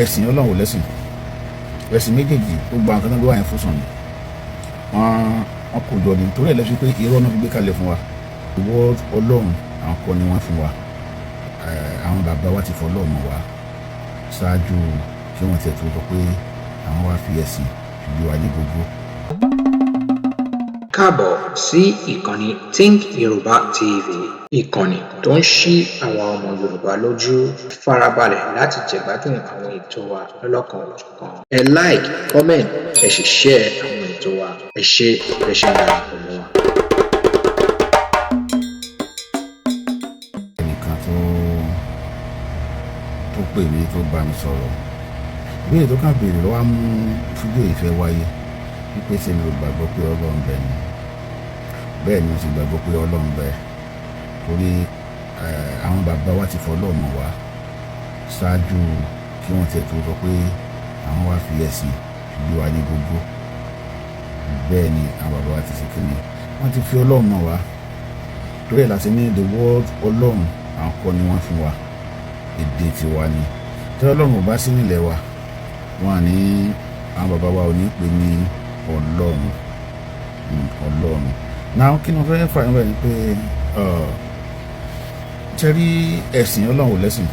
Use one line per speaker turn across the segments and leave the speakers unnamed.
ẹ̀sìn Ọlọ́run ò lẹ́sìn, ẹ̀sìn méjèèjì gbogbo àwọn kan tó wà yẹn fún sàn ni wọ́n kò jọ ní torí ẹ̀ lẹ́sìn pé irọ́ náà fi gbé kalẹ̀ fún wa ìwọ Ọlọ́run àwọn kan ni wọ́n fún wa àwọn bàbá wa ti fọ Ọlọ́run mọ̀ wá ṣáájú kí wọ́n tiẹ̀ tó sọ pé àwọn wá fi ẹ̀sìn ìlú wa ní gbogbo.
Káàbọ̀ sí ìkànnì Think Yoruba TV, ìkànnì tó ń ṣí àwọn ọmọ Yorùbá lójú. Farabalẹ̀ láti jẹ̀gbádùn àwọn ètò wa lọ́lọ́kan-ò-jọ̀kan. Ẹ like, comment, ẹ sì share àwọn ètò wa. Ẹ ṣé ẹ ṣe ń darapọ̀ mọ́ wa.
ẹnìkan tó pè mí tó bá mi sọ̀rọ̀ ìbéèrè tó kàn béèrè lọ́wọ́ mú fídíò ìfẹ́ wáyé wípé ṣé mi ò gbàgbọ́ pé Ọlọ́run bẹ ni bẹ́ẹ̀ ni mo sì gbàgbọ́ pé Ọlọ́run bẹ torí àwọn bàbá wa ti fọ Ọlọ́run mọ̀ wá ṣáájú kí wọ́n tiẹ̀ tó sọ pé àwọn wá fi ẹ̀sìn ìlú wa ní gbogbo. Bẹ́ẹ̀ ni àwọn bàbá wa ti ṣe kíni wọ́n ti fi Ọlọ́run mọ̀ wá torí ẹ̀ láti ní the word Ọlọ́run àwọn kọ́ ni wọ́n fún wa èdè tiwa ni tí Ọlọ́run ò bá sí nílẹ̀ wa wọn à ní àwọn bàbá wa ò ní pè ní Ọlọ́run náà kí ni wọ́n fẹ́ fà níbẹ̀ ni pé tẹ́rí ẹ̀sìn Ọlọ́run ò lẹ́sìn,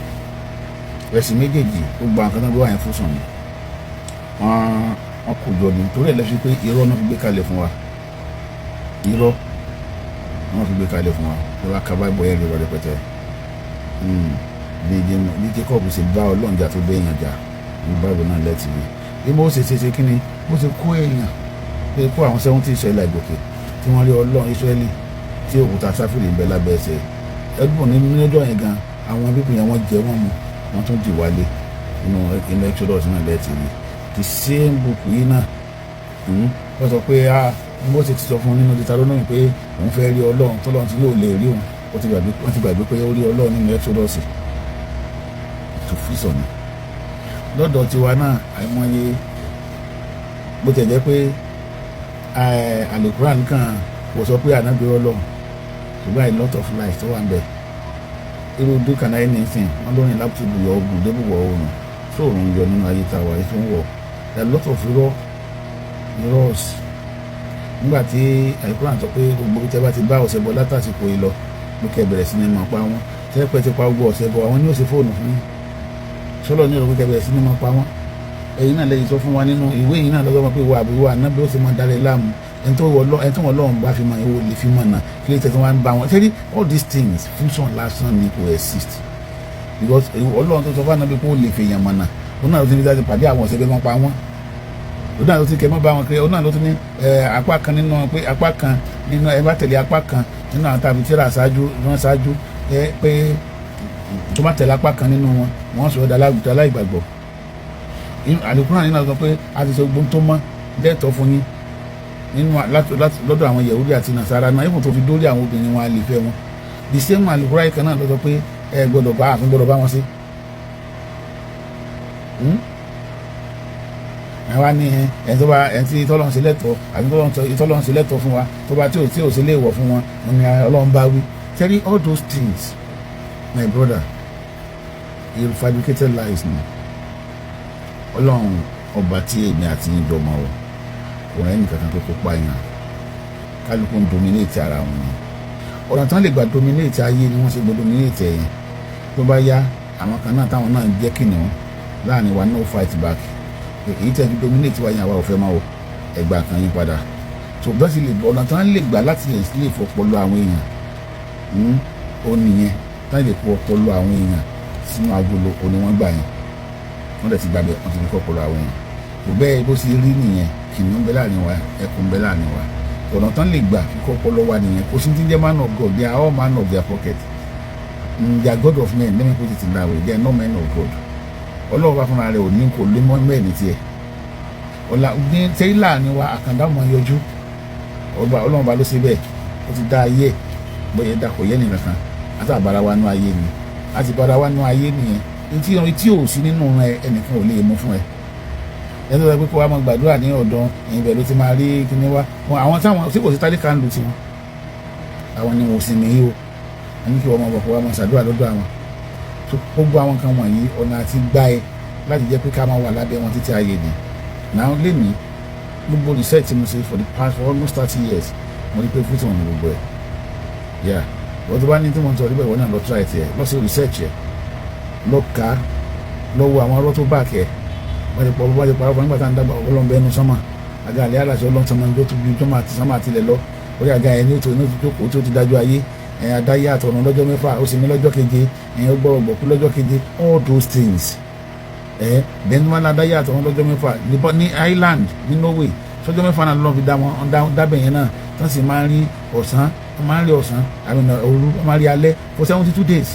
ẹ̀sìn méjèèjì gbogbo àwọn kan tó wà yẹn fún sàn ni wọ́n kò jọ ní torí ẹ̀ lẹ́sìn pé irọ́ náà fi gbé kalẹ̀ fún wa irọ́ náà fi gbé kalẹ̀ fún wa ẹ wá ka báyìí bọ́yá ìrọ̀ rẹpẹtẹ bí Jacob ṣe bá Ọlọ́run jà tó bẹ́ èèyàn jà ní báìbù náà lẹ́tì rí bí mo ṣe kí ni mo ṣe kó èèyàn pé kó àwọn 70 Israẹli àgbòkè tí wọ́n rí Ọlọ́run Israẹli tí òkúta sáfìrì ń bẹ lábẹ́ ẹsẹ̀ ẹgbọ́n ní níjọ́ yẹn gan àwọn pípín yẹn wọ́n jẹ wọ́n mu wọ́n tún jì wálé inú Exodus náà lẹ́tì rí the same book yìí náà wọ́n sọ pé bó ṣe ti sọ fún un nínú Deuteronomy pé òun fẹ́ rí Ọlọ́run tọ́lọ́run tí yóò lè rí òun wọ́n ti gbàgbé pé ó rí Ọlọ́run nínú Exodus tó fi sọ ni lọ́dọ̀ tiwa náà àìmọye bó tẹ̀ jẹ́ pé Al-Quran kan kò sọ pé ànábì Ọlọ́run ṣùgbọ́n a lot of lies tó wà ń bẹ̀ irú dúkàná anything wọ́n lóyìn láti bùyọ̀ ogun débùwọ̀ oòrùn sóòrùn yọ nínú ayé tàwa ètò ń wọ̀ a lot of irọ́ nígbà tí Al-Quran sọ pé gbogbo tẹ́ bá ti bá ọ̀sẹ̀ bọ̀ látàsìkò yìí lọ ló kẹ́ bẹ̀rẹ̀ sí ní máa pa wọ́n tẹ́ pẹ́ ti pa gbogbo ọ̀sẹ̀ bọ̀ àwọn ní ó ṣe fóònù fún yín sọlọ ní ìrọ̀kẹ́ bẹ̀rẹ̀ sí ní máa pa wọ́n ẹ̀yin náà lẹ́yìn sọ fún wa nínú ìwé yìí náà lọ́gbọ́n pé wà àbí wà náà bí ó ṣe máa darí láàmú ẹni tó wọ́n Ọlọ́run bá fi mọ ìwò lè fi mọ̀ náà kí lè tẹ̀sí wọn bá wọn ṣẹ́rí all these things function lásán ni kò exist because Ọlọ́run tó sọ fún ànábì pé ó lè fi èèyàn mọ̀ náà ó náà ló ti ní dájú pàdé àwọn ọ̀sẹ̀ bẹ́ẹ̀ máa pa wọ́n ó náà ló ti kẹ́ mọ́ bá wọn kiri ó náà ló ti ní apá kan nínú ẹ bá tẹ̀lé apá kan nínú àwọn tàbí tíra ṣáájú pé tó bá tẹ̀lé apá kan nínú wọn wọ́n sọ ọ́ aláìgbàgbọ́ Al-Quran nínú sọ pé a ti sọ gbóhùn tó mọ́ dẹ́ẹ̀tọ́ fún yín nínú lọ́dọ̀ àwọn Yahudi àti Nasara náà yóò tó fi dórí àwọn obìnrin wọn a lè fẹ́ wọn the same Al-Quran kan náà ló sọ pé ẹ gbọ́dọ̀ bá àfin gbọ́dọ̀ bá wọn sí. ẹ wá ní ẹ tó bá ẹ tí tọ́lọ́run ṣe lẹ́tọ̀ọ́ àbí tọ́lọ́run ṣe lẹ́tọ̀ọ́ fún wa tó bá tí ò ṣe lè wọ̀ fún wọn ní Ọlọ́run bá wí tell all those things my brother you fabricated lies ni Ọlọ́run ọba tí èmi àti ìjọ mọ̀ ọ́ kò rẹ́ nìkan kan pé kó pààyàn kálukú ń dominate ara wọn ni ọ̀nà tán lè gbà dominate ayé ni wọ́n ṣe gbọ́ dominate ẹ̀yìn tó bá yá àwọn kan náà táwọn náà jẹ́ kìnìún láàrin wa no fight back èyí tẹ́ fi dominate wa yẹn àwa ò fẹ́ máa wọ ẹgbà kan yín padà tó bá sì lè ọ̀nà tán lè gbà láti lè fọpọlọ àwọn èèyàn ó nìyẹn tán lè fọ ọpọlọ àwọn èèyàn sínú agolo òní wọ́n gbà yẹn wọ́n dẹ̀ ti gbàgbé wọ́n ti fi fọpọlọ àwọn èèyàn kò bẹ́ẹ̀ bó ṣe rí nìyẹn kìnìún bẹ láàrin wa ẹkùn bẹ láàrin wa ọ̀nà tán lè gbà fi fọpọlọ wa nìyẹn kò sí ti jẹ́ man of God they are all man of their pocket they are God of men let me put it in that way they are not men of God Ọlọ́run bá fúnra rẹ̀ ò ní kò lé mọ́ mẹ́rin tiẹ̀ ọ̀la ní tẹ́lẹ̀ láàrin wa àkàndá ọmọ yọjú Ọlọ́run bá ló ṣe bẹ́ẹ̀ ó ti dá ayé bóyá dá kò yẹ nìkan kan àti àbára wa nú ayé ni àti bára wa nú ayé nìyẹn tí ò sí nínú ẹnìkan ò lè mú fún ẹ ẹni tó sọ pé kó wa máa gbàdúrà ní ọ̀dọ̀ ẹ̀yìn bẹ̀rù ti máa rí kíní wá àwọn táwọn tí kò sí tálíkà ń lu tiwọn àwọn ni wọn ò sì ní í o ẹni kí wọn máa bọ̀ kó wa máa ṣàdúrà lọ́dọ̀ àwọn tó gbogbo àwọn kan wọ̀nyí ọ̀nà àti gbá ẹ láti jẹ́ pé ká máa wà lábẹ́ wọn títí ayé ni. Now lẹ́ni gbogbo research tí mo ṣe for almost 30 years mo rí pé fúti wọn ní gbogbo ẹ̀. Yeah, wọ́n tó bá ní tí mo ń sọ níbẹ̀ wọ́n náà lọ try ẹ̀ lọ sí research ẹ̀ lọ ká lọ wo àwọn ọ̀rọ̀ tó bá kẹ́ wọ́n ti parọ́ fún nígbà tá à ń dàgbà ọlọ́mọbẹ ẹnu sánmà àga àlẹ́ àlàṣẹ ọlọ́sọmọ ẹni tó tóbi tó máa ti sánmà tilẹ̀ lọ orí àga ẹ̀ ní òtò jókòó tó ti dájú ayé adáyé àtọ̀run lọ́jọ́ mẹ́fà ó sì ní lọ́jọ́ keje ó gbọ́rọ̀ gbọ̀kú lọ́jọ́ keje, all those things then wọn adáyé àtọ̀run lọ́jọ́ mẹ́fà ní Ireland ní Norway sọ́jọ́ mẹ́fà náà lọ́n fi dá wọn dábẹ̀ yẹn náà tó sì máa ń rí ọ̀sán àmì òru wọ́n máa ń rí alẹ́ for 72 days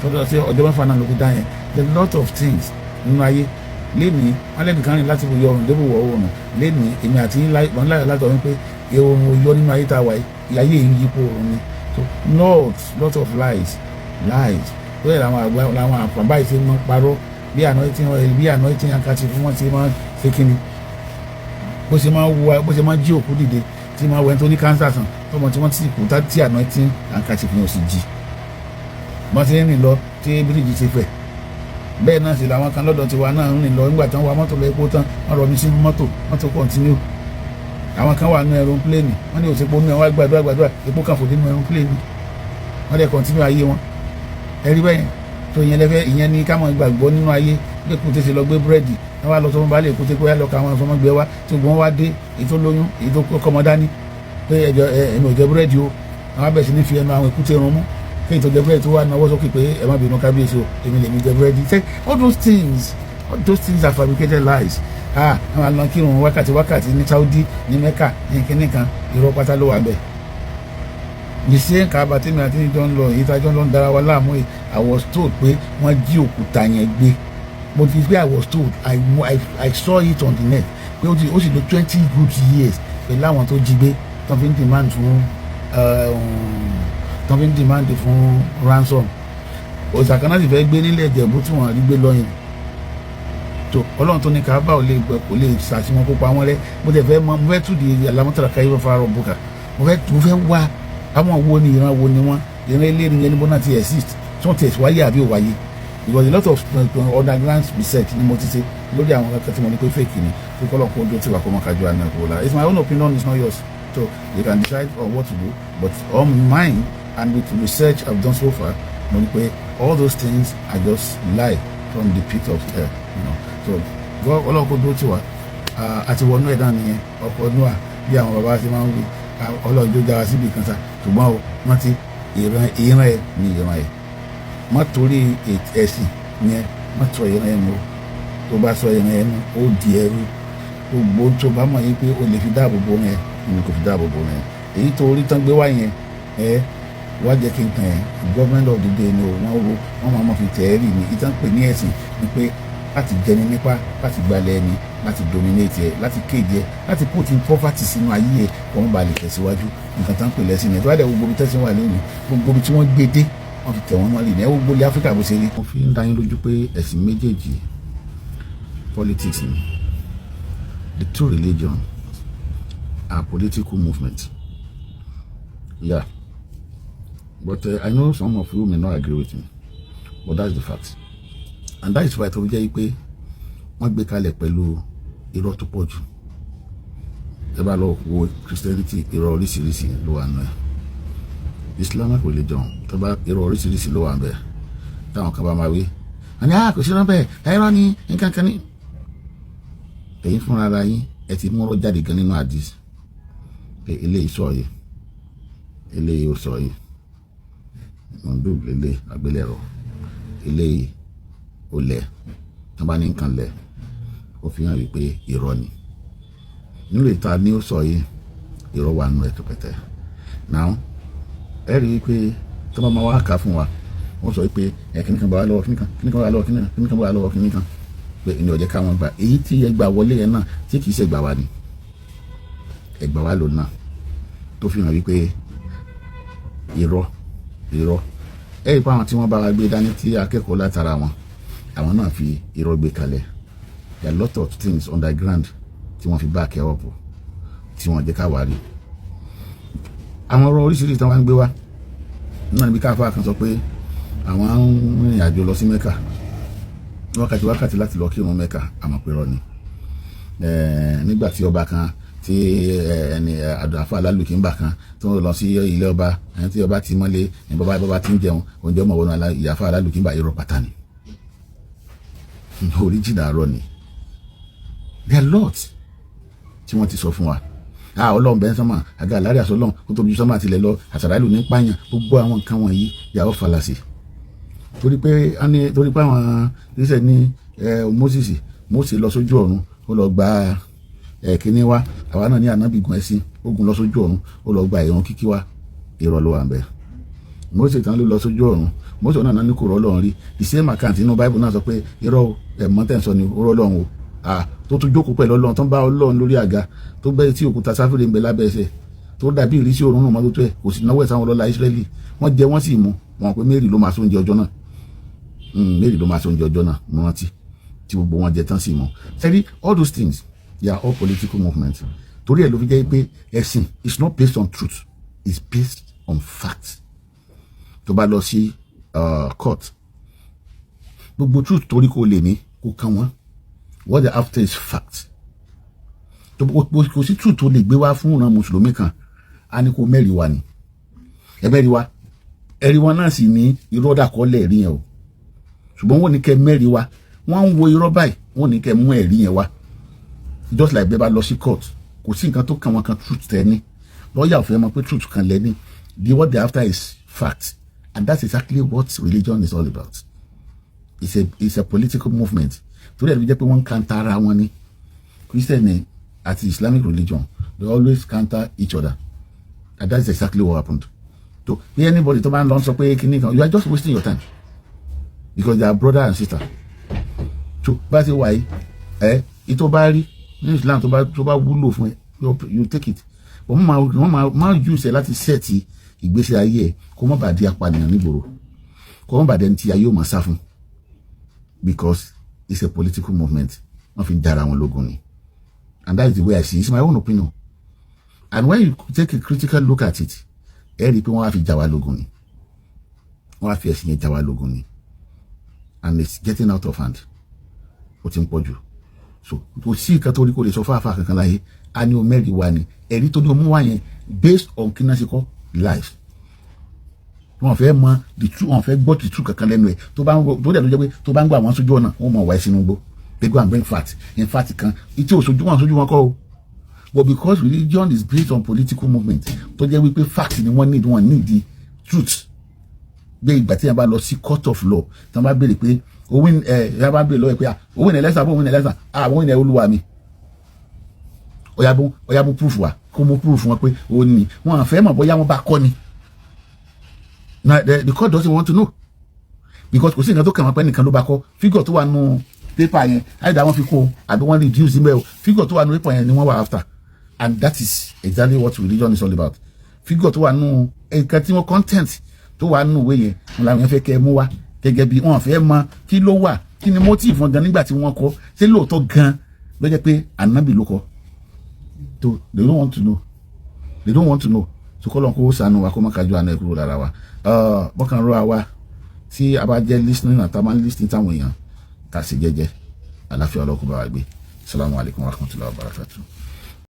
ọjọ́ mẹ́fà náà ló fi dá yẹn. There are a lot of things nínú ayé lẹ́nìí wọ́n lẹ́nu kan rìn láti wo yọrùn débò wọ̀ oòrùn lẹ́nìí èmi àti wọn láyọ̀ látọ̀ wípé oòrùn yọ nínú ayé tá a wà ayé yìí ń yípo oòrùn ni. So lot of lies bẹ́ẹ̀ làwọn àpàbá yìí ti máa ń parọ́ bí anointing àkàtì fún wọn ti máa ń ṣe kíni bó ṣe máa jí òkú dìde tí máa wẹ̀ tó ní cancer sàn tọmọ tí wọ́n ti kú tí anointing àkàtì fún wọn sì jí wọ́n ti rìn lọ tí bíríìjì ti fẹ̀. Bẹ́ẹ̀ náà sì làwọn kan lọ́dọ̀ tiwa náà ń rìn lọ nígbà tí wọ́n wa mọ́tò lọ epo tán wọ́n rọ mi sínú mọ́tò continue. Àwọn kan wà nínú aeroplane wọ́n ní òsèpò nínú àwọn gbàdúrà epo kan fò nínú aeroplane wọ́n dẹ̀ continue ayé wọn. Ẹ̀rí bẹ́yẹn tó ìyẹn ní ká máa gbàgbọ́ nínú ayé pé kò tètè lọ gbé búrẹ́dì wọ́n wá lọ sọ fún baálé èkó tẹ́ pé lọ ka àwọn ọmọgbẹ́ wa tí gbọ́n wá dé èyí tó lóyún èyí tó kọ́mọ dání pé ẹ̀mí ò jẹ búrẹ́dì o àwọn abẹ́ sí ní fi ẹnu àwọn èkúté rún mú kéyìn tó jẹ búrẹ́dì tó wà náwó sókè pé ẹ má bínú kábíyèsí o èmi lèmi jẹ búrẹ́dì. All those things are fabricated lies. Àwọn àlọ́ kírun wákàtí ní Saudi ní Mecca ní kíní kan irọ́ pátá ló wà bẹ́ẹ̀. Yìí ń kábà tí mi àti ìjọ ń lọ èyí tájọ́ ló ń dára wa láàmú yìí I was told pé wọ́n jí òkúta yẹn gbé. Mo ti gbé I was told I saw it on the net pé ó sì lò 20 good years pẹ̀lú àwọn tó jí gbé tó fi ń demand fún ransom. Òsàkánná sì fẹ́ gbé nílẹ̀ Ìjẹ̀bú tí wọ́n rí gbé lọ́yìn tó Ọlọ́run tó ní kábà ò lè ṣàṣìwọ̀n kó pa wọ́n rẹ́. Mo fẹ́ tù di alámọ́tàlá káyé fẹ́ fara bùkà mo fẹ́ wá àwọn wo ni ìran wọn ìran eléyìí ní ẹnibó náà ti exist tí wọ́n ti ẹ̀sìn wáyé àbí òwáyé because a lot of underground research ni mo ti ṣe lórí àwọn kankan tí mo ní pé fake ni pé kọ́lọ́ kó ojú tí wà kó mọ́ kájú àná kó la. It's my own opinion, it's not yours, so you can decide on what to do, but on mine and with research I've done so far mo ní pé all those things are just lie from the pit of hell, so Ọlọ́run kó dúró tì wá àti wọnú ẹ̀dá nìyẹn ọkọ̀ Noah bí àwọn bàbá ṣe máa ń wí Ọlọ́run tó dára síbi kan sá ṣùgbọ́n wọ́n ti ìran ẹ̀ ní ìran ẹ̀ má torí ẹ̀sìn yẹn má sọ ìran ẹ̀ nù tó bá sọ ìran ẹ̀ nù ó di ẹrú gbogbo tó bá mọ̀ yín pé o lè fi dáàbò bo rẹ̀ ni kò fi dáàbò bo rẹ̀ èyí tó orí tán gbé wá yẹn wá jẹ́ kí n tàn ẹ́ government of the day ni wọ́n máa fi tẹ̀ ẹ́ rì ní ìtàn pè ní ẹ̀sìn ni pé láti jẹni nípa láti gbalẹ̀ ẹni láti dominate ẹ láti kéde ẹ láti put in poverty sínú ayé ẹ kọ́ wọ́n bá lè tẹ̀síwájú nǹkan tán pè lẹ́sìn ẹ̀ tó wá dẹ̀ gbogbo ibi tẹ́sí wà lónìí gbogbo ibi tí wọ́n gbé dé wọ́n fi tẹ̀ wọ́n mọ́lẹ̀ ní ẹ gbogbo ilẹ̀ Áfíríkà bó ṣe rí. wọ́n fi ń dá yín lójú pé ẹ̀sìn méjèèjì politics ni the two religions are political movements. Yeah, but I know some of you may not agree with me, but that's the fact. And that is why tó jẹ́ pé wọ́n gbé kalẹ̀ pẹ̀lú irọ́ tó pọ̀ jù. Ẹ bá lọ wo Christianity irọ́ oríṣiríṣi ló wà nù ẹ̀. Islamic religion tó bá irọ́ oríṣiríṣi ló wà nù ẹ̀. Táwọn kan bá máa wí. Àní kò sí rọ́bẹ̀ ẹ̀rọ ni nǹkan kan ní. Ẹ̀yin fúnra ara yín ẹ ti mú ọ̀rọ̀ jáde gan nínú àdìs. Pé eléyìí sọ yìí eléyìí ó sọ yìí mọ̀ndó lélẹ̀ àgbélẹ̀rọ eléyìí ó lẹ̀ tó bá ní nǹkan lẹ̀ ó fi hàn wípé irọ́ ni nílò ìta ní ó sọ yìí irọ́ wà nù ẹ̀tọ́ pẹ̀tẹ́ náà ẹ rí i pé tó bá máa wá kà fún wa wọ́n sọ wípé kíní kan bá wà lọ́wọ́ kíní kan bá wà lọ́wọ́ kíní kan bá wà lọ́wọ́ kíní kan pé ìní ọ̀jẹ̀ káwọn gbà èyí tí ẹ gbà wọlé yẹn náà tí kìí ṣe gbà wá ni ẹ gbà wá lò náà tó fi hàn wípé irọ́ ẹ rí i pé àwọn tí wọ́n bá wa gbé dání tí akẹ́kọ̀ọ́ látara wọn àwọn náà fi irọ́ gbé kalẹ̀. There are a lot of things underground tí wọ́n fi back ẹ̀ up tí wọ́n jẹ́ ká wá rí. Àwọn ọ̀rọ̀ oríṣiríṣi tí wọ́n gbé wá náà níbi káfá kan sọ pé àwọn ń rìnrìn àjò lọ sí Mẹ́kà wákàtí láti lọ kírun Mẹ́kà àmọ́ pé rọ́ ni. Nígbà tí ọba kan tí ẹni àdàfà alálùkìńbà kan tó lọ sí ilé ọba ẹni tí ọba ti mọ́lé ní bàbá ti ń jẹun oúnjẹ ọmọ wọnú ìyàfà alálùkìńbà irọ́ pátá ni. Original rọ ni. There are lots tí wọ́n ti sọ fún wa. Ọlọ́run bẹ́ẹ̀ sọ́mà àga àlárí àṣọ ọlọ́run kó tóbi sọ́mà tilẹ̀ lọ àṣàrà ìlú ní pààyàn gbogbo àwọn nǹkan wọ̀nyí yàwó falasi. Torí pé àwọn ìṣẹ̀ ní Mósè lọ sójú ọ̀run ó lọ gba kíní wa àwa náà ní ànábì gun ẹṣin ogun lọ sójú ọ̀run ó lọ gba ìran kíkí wa irọ́ ló wà ń bẹ̀. Mósè tán ló lọ sójú ọ̀run Mósè náà ní kò rọ́ Ọlọ́run rí the same account inú Bible náà sọ pé irọ́ ẹ̀mọ́tẹ̀sọ ni ó rọ́ Ọlọ́run o tó tún jókòó pẹ̀lú Ọlọ́run tó ń bá Ọlọ́run lórí àga tó gbé tí òkúta sáfìrì ń bẹ lábẹ́ ẹsẹ̀ tó dàbí ìrísí òórùn náà mọ́tò tó ẹ̀ kò sì náwó ẹ̀ sáwọn ọlọ́lá Ísírẹ́lì wọ́n jẹ wọ́n sì mú wọn pé Mary ló máa sóúnjẹ ọjọ́ náà Mary ló máa sóúnjẹ ọjọ́ náà mo rántí tí gbogbo wọn jẹ tán sì mú. sẹ́rí all those things they are all political movements torí ẹ̀ ló fi jẹ́ pé ẹ̀sìn is not based on truth it's based on fact. tó bá lọ sí court gbogbo truth torí kò lè ní kó kàn wọ́n what they after is fact. kò sí truth tó lè gbé wá fún ìran mùsùlùmí kan a ní kó mẹ́rin wa ni ẹ̀mẹ́rin wa ẹ̀rí wọn náà sì ní irọ́ dàkọ́lẹ̀ rí yẹn o ṣùgbọ́n wọ́n ní kẹ́ mẹ́rin wa wọ́n ń wo irọ́ báyìí wọ́n ní kẹ́ mú ẹ̀rí yẹn wá just like bẹ́ẹ̀ bá lọ sí court kò sí nǹkan tó kàn wọ́n kan truth tẹ́ ní lọ́ọ̀yà ò fẹ́ mọ̀ pé truth kan lẹ́ni what they after is fact and that's exactly what religion is all about. It's a political movement torí ẹ̀ ló jẹ́ pé wọ́n ń kanta ara wọn ní Christian àti Islamic religion they always counter each other and that's exactly what happened. So anybody tó bá ń lọ sọ pé kíní kan you are just wasting your time because they are brother and sister. So bá ti wà yìí ìtọ́ bá rí ní Islam tó bá wúlò fún ẹ you take it wọ́n máa use ẹ láti sẹ́ẹ̀tì ìgbésí ayé ẹ kó má bàa di apànìyàn nígboro kó má bàa dẹni tí ayé ò máa sá fún because it's a political movement wọ́n fi dára wọn lógun ni and that is the way I see it. It's my own opinion and when you take a critical look at it ẹ rí i pé wọ́n á fi já wa lógun ni wọ́n á fi ẹ̀sìn yẹn já wa lógun ni and it's getting out of hand ó ti ń pọ̀ jù so kò sí nǹkan tó rí kó lè sọ fáfá kankan láyé a ní o mẹ́rin wa ni ẹ̀rí tó ní o mú wá yẹn based on kí náà ṣe kọ́ life wọn fẹ́ mọ the truth wọn fẹ́ gbọ́ the truth kankan lẹ́nu ẹ̀ tó dẹ̀ ló jẹ́ pé tó bá ń gbà wọ́n sójú ọ̀nà wọ́n mọ̀ wáyé sínú gbó they go and bring fat in fact kan ìtí òṣojú wọn kọ́ o but because religion is based on political movement tó jẹ́ wípé fact ni wọ́n need the truth gbé ìgbà tí yẹn bá lọ sí court of law tí wọ́n bá béèrè pé owó ẹ̀ bá béèrè lọ́wọ́ pé owó ẹ̀ lẹ́sà owó ẹ̀ lẹ́sà owó ẹ̀ olúwa mi ọ̀yà bó proof wa kó mú proof wọn pé ó ní wọn àfẹ́ mọ̀ bóyá wọn bá kọ́ ni na the court doesn't want to know because kò sí nǹkan tó kàn wọ́n pẹ́ nìkan ló bá kọ́ figure tó wà nù paper yẹn àìdá wọn fi kó àbí wọ́n reduce email figure tó wà nù paper yẹn ni wọ́n wà after and that is exactly what religion is all about figure tó wà nù nǹkan tí wọ́n content tó wà nù ìwé yẹn wọn làwọn yẹn fẹ́ kẹ́ ẹ mú wá gẹ́gẹ́ bí wọ́n fẹ́ mọ̀ kí ló wà kí ni motive wọn gan nígbà tí wọ́n kọ́ ṣé lóòótọ́ gan ló jẹ́ pé ànábì ló kọ́ so they don't want to know so kọ́ lọ́n kó sànù wa kó má kájú àná ẹ̀kúrò lára wa bọ́kàn rọ àwa tí a bá jẹ́ listening àti a máa ń listening táwọn èèyàn ká sì jẹ́jẹ́ àláfíà ọlọ́kùnrin bá wa gbé. Assalamu alaikum warahmatullahi wabarakatuh.